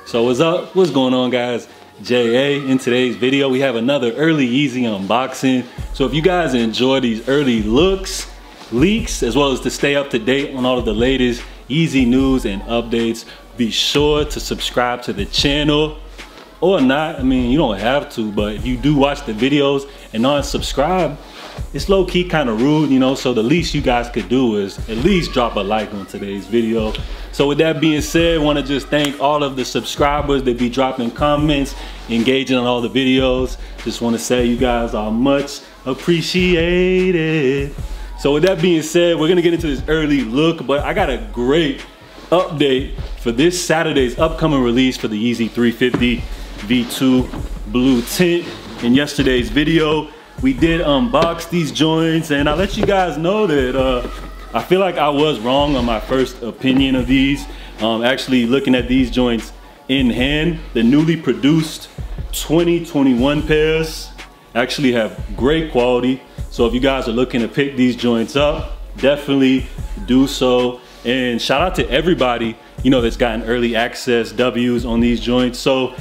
So what's up? What's going on, guys? JA. In today's video, we have another early Yeezy unboxing. So if you guys enjoy these early looks, leaks, as well as to stay up to date on all of the latest Yeezy news and updates, be sure to subscribe to the channel. Or not, I mean, you don't have to, but if you do watch the videos and not subscribe, it's low-key kind of rude, you know, so the least you guys could do is at least drop a like on today's video. So with that being said, I want to just thank all of the subscribers that be dropping comments, engaging on all the videos. Just want to say you guys are much appreciated. So with that being said, we're gonna get into this early look, but I got a great update for this Saturday's upcoming release for the Yeezy 350 V2 Blue Tint. In yesterday's video, we did unbox these joints, and I let you guys know that I feel like I was wrong on my first opinion of these. Actually looking at these joints in hand, the newly produced 2021 pairs actually have great quality. So if you guys are looking to pick these joints up, definitely do so. And shout out to everybody, you know, that's gotten early access W's on these joints. So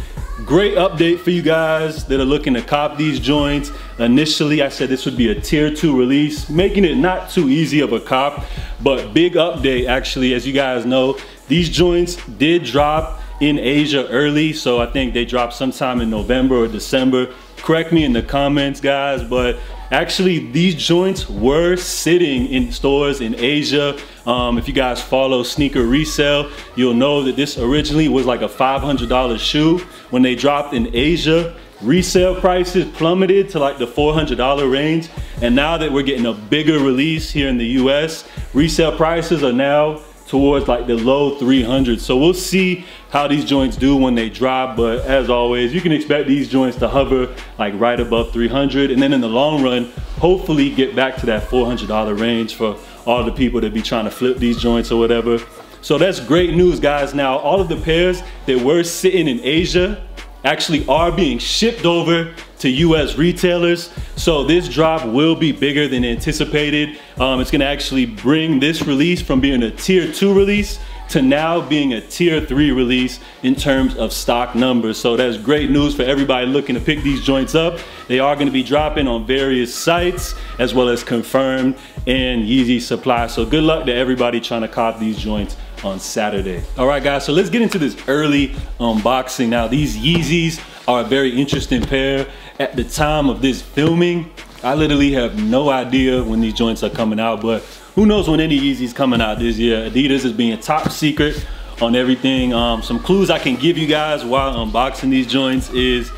great update for you guys that are looking to cop these joints. Initially, I said this would be a tier 2 release, making it not too easy of a cop, but big update actually. As you guys know, these joints did drop in Asia early, so I think they dropped sometime in November or December. Correct me in the comments, guys, but actually these joints were sitting in stores in Asia. If you guys follow sneaker resale, you'll know that this originally was like a $500 shoe. When they dropped in Asia, resale prices plummeted to like the $400 range. And now that we're getting a bigger release here in the US, resale prices are now towards like the low 300s. So we'll see how these joints do when they drop, but as always, you can expect these joints to hover like right above 300, and then in the long run, hopefully get back to that $400 range for all the people that be trying to flip these joints or whatever. So that's great news, guys. Now, all of the pairs that were sitting in Asia actually are being shipped over to US retailers. So this drop will be bigger than anticipated. It's gonna actually bring this release from being a tier 2 release to now being a tier 3 release in terms of stock numbers. So that's great news for everybody looking to pick these joints up. They are gonna be dropping on various sites as well as confirmed and Yeezy supply. So good luck to everybody trying to cop these joints on Saturday. All right, guys, so let's get into this early unboxing. Now, these Yeezys are a very interesting pair. At the time of this filming, I literally have no idea when these joints are coming out, but who knows when any Yeezys coming out this year. Adidas is being top secret on everything. Some clues I can give you guys while unboxing these joints is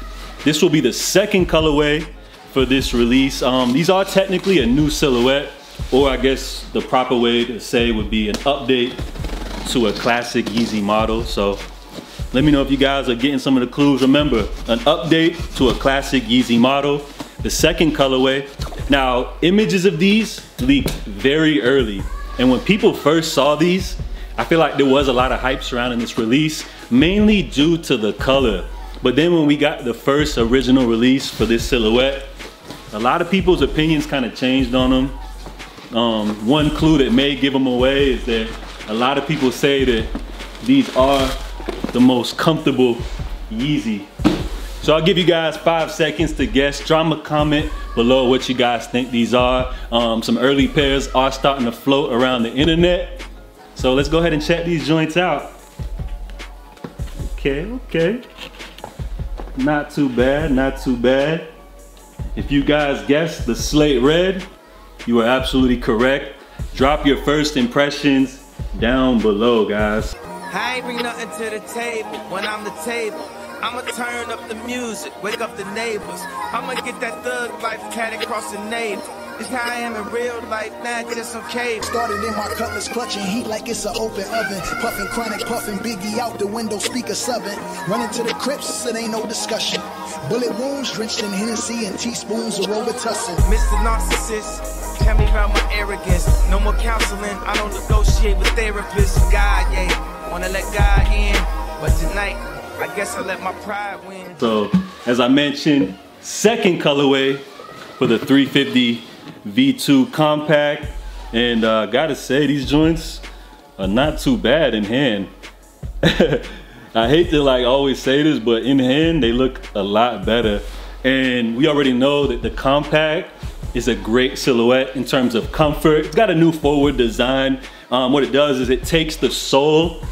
this will be the second colorway for this release. These are technically a new silhouette, or I guess the proper way to say would be an update to a classic Yeezy model. So let me know if you guys are getting some of the clues. Remember, an update to a classic Yeezy model. The second colorway. Now, images of these leaked very early. And when people first saw these, I feel like there was a lot of hype surrounding this release, mainly due to the color. But then when we got the first original release for this silhouette, a lot of people's opinions kind of changed on them. One clue that may give them away is that a lot of people say that these are the most comfortable Yeezy. So I'll give you guys 5 seconds to guess. Drop a comment below what you guys think these are. Some early pairs are starting to float around the internet. So let's go ahead and check these joints out. Okay. Not too bad, not too bad. If you guys guessed the slate red, you are absolutely correct. Drop your first impressions down below, guys. I ain't bring nothing to the table when I'm the table. I'ma turn up the music, wake up the neighbors. I'ma get that thug life cat across the neighbor. It's how I am in real life, not just some cave. Started in my cutlass, clutching heat like it's an open oven. Puffing chronic, puffing Biggie out the window, speaker subbing. Running to the crypts, it ain't no discussion. Bullet wounds drenched in Hennessy and teaspoons of Robitussin. Mr. Narcissist, tell me about my arrogance. No more counseling, I don't negotiate with therapists. God, yeah, wanna let God in, but tonight, I guess I let my pride win. So, as I mentioned, second colorway for the 350 V2 compact, and gotta say these joints are not too bad in hand. I hate to like always say this, but in hand, they look a lot better. And we already know that the compact is a great silhouette in terms of comfort. It's got a new forward design. What it does is it takes the sole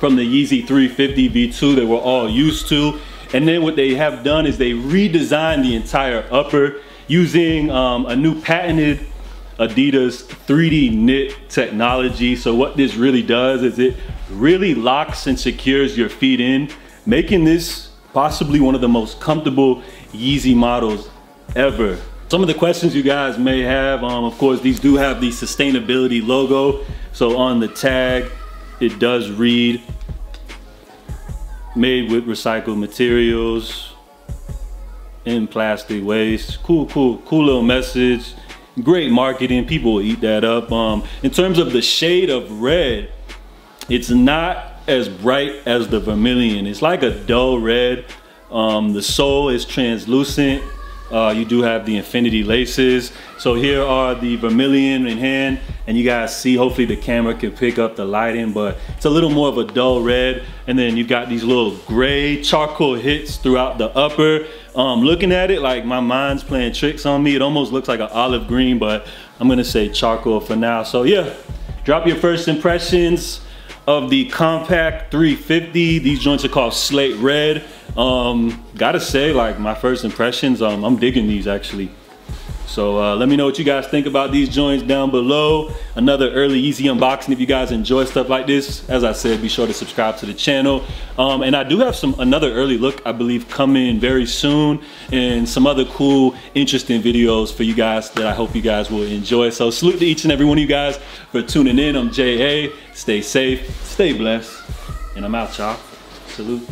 from the YEEZY 350 V2 that we're all used to, and then what they have done is they redesigned the entire upper using a new patented Adidas 3D knit technology. So what this really does is it really locks and secures your feet in, making this possibly one of the most comfortable YEEZY models ever. Some of the questions you guys may have, of course, these do have the sustainability logo. So on the tag, it does read, made with recycled materials and plastic waste. Cool little message. Great marketing, people will eat that up. In terms of the shade of red, it's not as bright as the vermilion. It's like a dull red. The sole is translucent. You do have the infinity laces. So here are the vermilion in hand, and you guys see, hopefully the camera can pick up the lighting, but it's a little more of a dull red. And then you've got these little gray charcoal hits throughout the upper. Looking at it, like my mind's playing tricks on me. It almost looks like an olive green, but I'm gonna say charcoal for now. So yeah, drop your first impressions of the compact 350. These joints are called Slate Red. Gotta say, like, my first impressions, I'm digging these actually. So let me know what you guys think about these joints down below. Another early YEEZY unboxing. If you guys enjoy stuff like this, as I said, be sure to subscribe to the channel. And I do have another early look, I believe, coming very soon, and some other cool, interesting videos for you guys that I hope you guys will enjoy. So salute to each and every one of you guys for tuning in. I'm J.A. Stay safe, stay blessed, and I'm out, y'all. Salute.